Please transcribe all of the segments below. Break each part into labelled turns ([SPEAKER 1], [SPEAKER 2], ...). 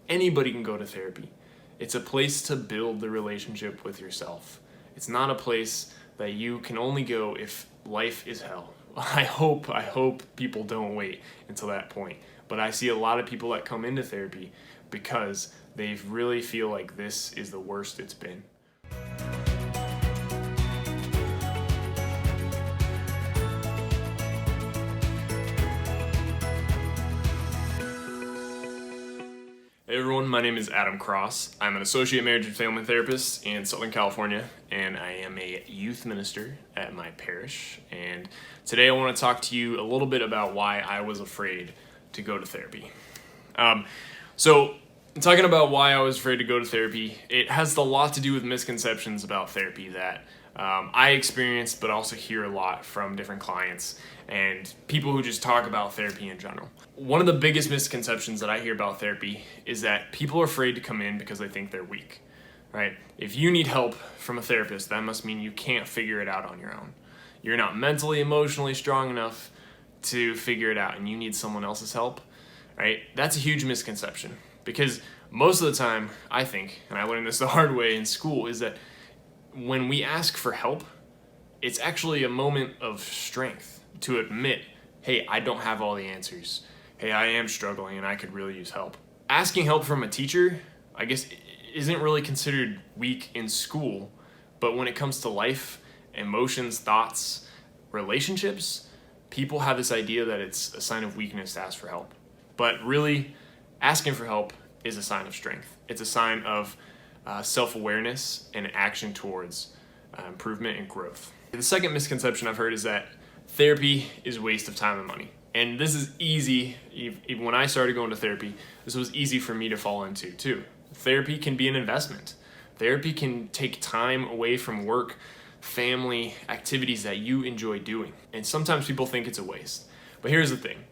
[SPEAKER 1] Anybody can go to therapy. It's a place to build the relationship with yourself. It's not a place that you can only go if life is hell. I hope people don't wait until that point. But I see a lot of people that come into therapy because they really feel like this is the worst it's been. Hey everyone, my name is Adam Cross. I'm an associate marriage and family therapist in Southern California, and I am a youth minister at my parish. And today I want to talk to you a little bit about why I was afraid to go to therapy. So talking about why I was afraid to go to therapy, it has a lot to do with misconceptions about therapy that I experienced, but also hear a lot from different clients and people who just talk about therapy in general. One of the biggest misconceptions that I hear about therapy is that people are afraid to come in because they think they're weak, right? If you need help from a therapist, that must mean you can't figure it out on your own. You're not mentally, emotionally strong enough to figure it out and you need someone else's help, right? That's a huge misconception because most of the time, I think, and I learned this the hard way in school, is that when we ask for help, it's actually a moment of strength to admit, hey, I don't have all the answers. Hey, I am struggling and I could really use help. Asking help from a teacher, I guess, isn't really considered weak in school, but when it comes to life, emotions, thoughts, relationships, people have this idea that it's a sign of weakness to ask for help. But really, asking for help is a sign of strength. It's a sign of self-awareness and action towards improvement and growth. The second misconception I've heard is that therapy is a waste of time and money. And this is easy, even when I started going to therapy, this was easy for me to fall into too. Therapy can be an investment. Therapy can take time away from work, family, activities that you enjoy doing. And sometimes people think it's a waste. But here's the thing.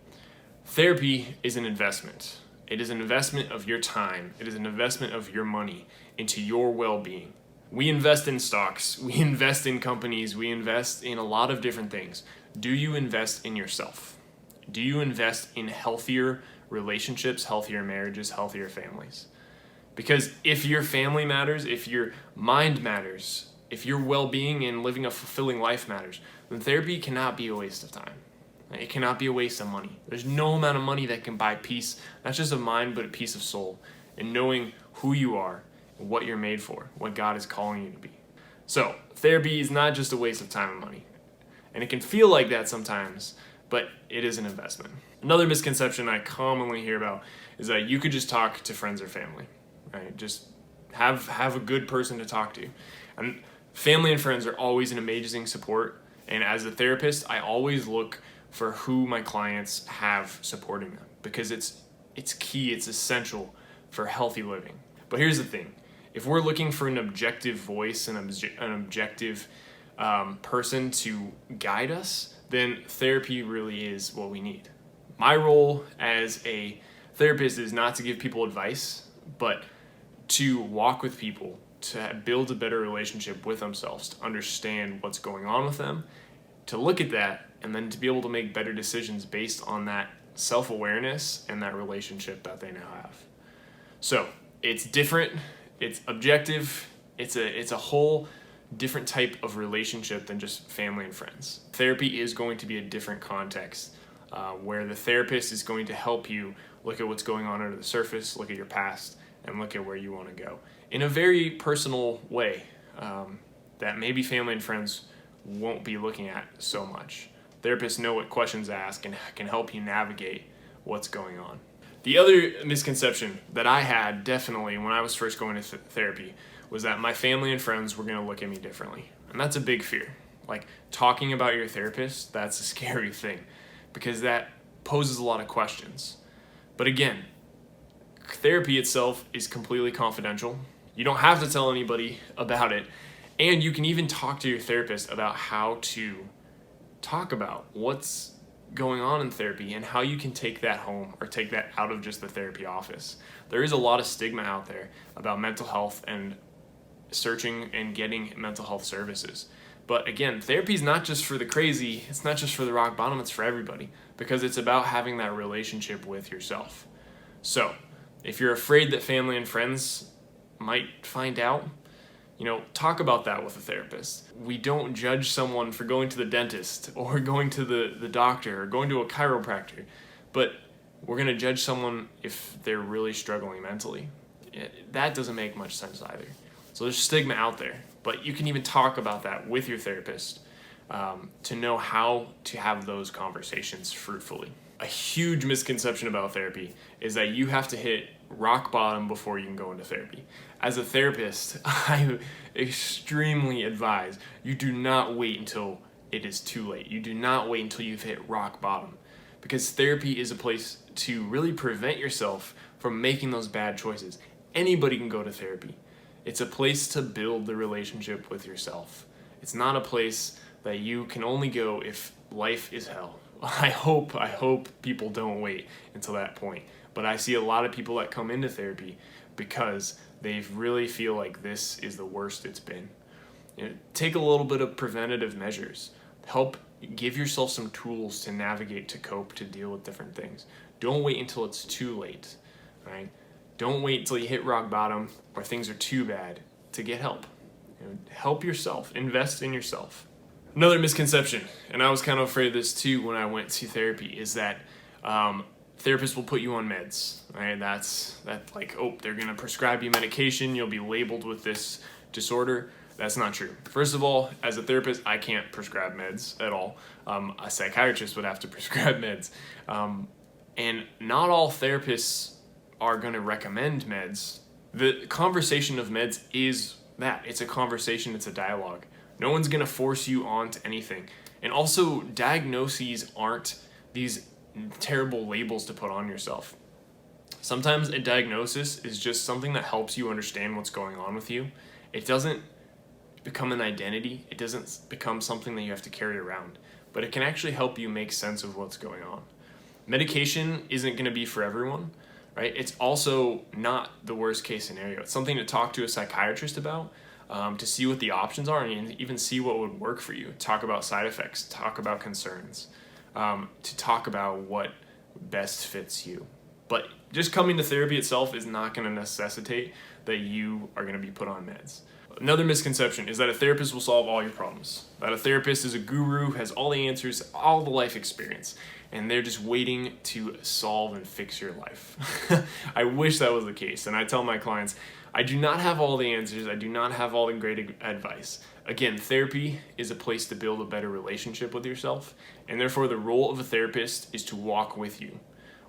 [SPEAKER 1] Therapy is an investment. It is an investment of your time. It is an investment of your money into your well-being. We invest in stocks. We invest in companies. We invest in a lot of different things. Do you invest in yourself? Do you invest in healthier relationships, healthier marriages, healthier families? Because if your family matters, if your mind matters, if your well-being and living a fulfilling life matters, then therapy cannot be a waste of time. It cannot be a waste of money. There's no amount of money that can buy peace, not just of mind, but a peace of soul, and knowing who you are, and what you're made for, what God is calling you to be. So, therapy is not just a waste of time and money. And it can feel like that sometimes, but it is an investment. Another misconception I commonly hear about is that you could just talk to friends or family, right? Just have a good person to talk to. And family and friends are always an amazing support. And as a therapist, I always look for who my clients have supporting them because it's key, it's essential for healthy living. But here's the thing. If we're looking for an objective voice and an objective person to guide us, then therapy really is what we need. My role as a therapist is not to give people advice, but to walk with people, to build a better relationship with themselves, to understand what's going on with them, to look at that, and then to be able to make better decisions based on that self-awareness and that relationship that they now have. So it's different, it's objective, it's a whole different type of relationship than just family and friends. Therapy is going to be a different context where the therapist is going to help you look at what's going on under the surface, look at your past, and look at where you want to go in a very personal way that maybe family and friends won't be looking at so much. Therapists know what questions to ask and can help you navigate what's going on. The other misconception that I had definitely when I was first going to therapy was that my family and friends were going to look at me differently. And that's a big fear. Like talking about your therapist, that's a scary thing because that poses a lot of questions. But again, therapy itself is completely confidential. You don't have to tell anybody about it. And you can even talk to your therapist about how to talk about what's going on in therapy and how you can take that home or take that out of just the therapy office. There is a lot of stigma out there about mental health and searching and getting mental health services. But again, therapy is not just for the crazy, it's not just for the rock bottom, it's for everybody because it's about having that relationship with yourself. So If you're afraid that family and friends might find out, talk about that with a therapist. We don't judge someone for going to the dentist or going to the doctor or going to a chiropractor, but we're going to judge someone if they're really struggling mentally. That doesn't make much sense either. So there's stigma out there, but you can even talk about that with your therapist to know how to have those conversations fruitfully. A huge misconception about therapy is that you have to hit rock bottom before you can go into therapy. As a therapist, I extremely advise you do not wait until it is too late. You do not wait until you've hit rock bottom, because therapy is a place to really prevent yourself from making those bad choices. Anybody can go to therapy. It's a place to build the relationship with yourself. It's not a place that you can only go if life is hell. I hope people don't wait until that point. But I see a lot of people that come into therapy because they really feel like this is the worst it's been. Take a little bit of preventative measures. Help give yourself some tools to navigate, to cope, to deal with different things. Don't wait until it's too late, right? Don't wait until you hit rock bottom or things are too bad to get help. Help yourself. Invest in yourself. Another misconception, and I was kind of afraid of this too when I went to therapy, is that therapists will put you on meds, right? That's like, they're going to prescribe you medication, you'll be labeled with this disorder. That's not true. First of all, as a therapist, I can't prescribe meds at all. A psychiatrist would have to prescribe meds. And not all therapists are going to recommend meds. The conversation of meds is that. It's a conversation, it's a dialogue. No one's going to force you onto anything. And also, diagnoses aren't these terrible labels to put on yourself. Sometimes a diagnosis is just something that helps you understand what's going on with you. It doesn't become an identity. It doesn't become something that you have to carry around. But it can actually help you make sense of what's going on. Medication isn't going to be for everyone, right? It's also not the worst case scenario. It's something to talk to a psychiatrist about, to see what the options are and even see what would work for you. Talk about side effects, talk about concerns, to talk about what best fits you. But just coming to therapy itself is not going to necessitate that you are going to be put on meds. Another misconception is that a therapist will solve all your problems. That a therapist is a guru, has all the answers, all the life experience, and they're just waiting to solve and fix your life. I wish that was the case, and I tell my clients, I do not have all the answers, I do not have all the great advice. Again, therapy is a place to build a better relationship with yourself, and therefore the role of a therapist is to walk with you.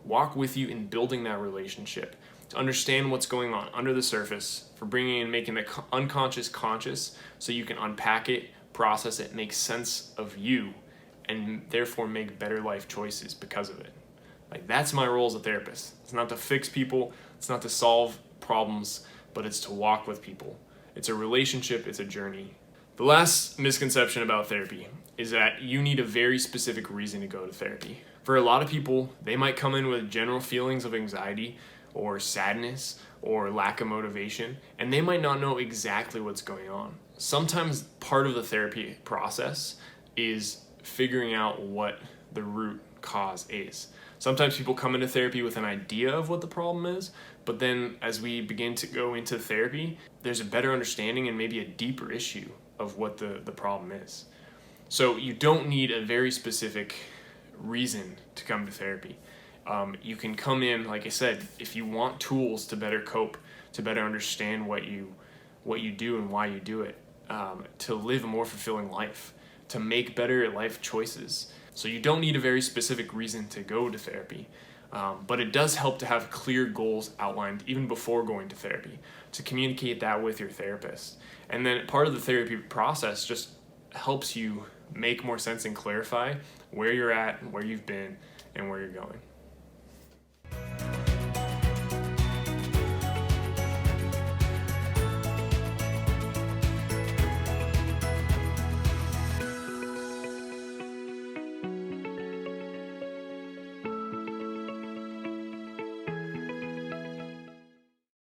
[SPEAKER 1] Walk with you in building that relationship, to understand what's going on under the surface, for bringing and making the unconscious conscious so you can unpack it, process it, make sense of you, and therefore make better life choices because of it. Like, that's my role as a therapist. It's not to fix people, it's not to solve problems, but it's to walk with people. It's a relationship, it's a journey. The last misconception about therapy is that you need a very specific reason to go to therapy. For a lot of people, they might come in with general feelings of anxiety or sadness or lack of motivation, and they might not know exactly what's going on. Sometimes part of the therapy process is figuring out what the root cause is. Sometimes people come into therapy with an idea of what the problem is, but then as we begin to go into therapy, there's a better understanding and maybe a deeper issue of what the problem is. So you don't need a very specific reason to come to therapy. You can come in, like I said, if you want tools to better cope, to better understand what you do and why you do it, to live a more fulfilling life, to make better life choices. So you don't need a very specific reason to go to therapy, but it does help to have clear goals outlined even before going to therapy, to communicate that with your therapist. And then part of the therapy process just helps you make more sense and clarify where you're at, where you've been, and where you're going.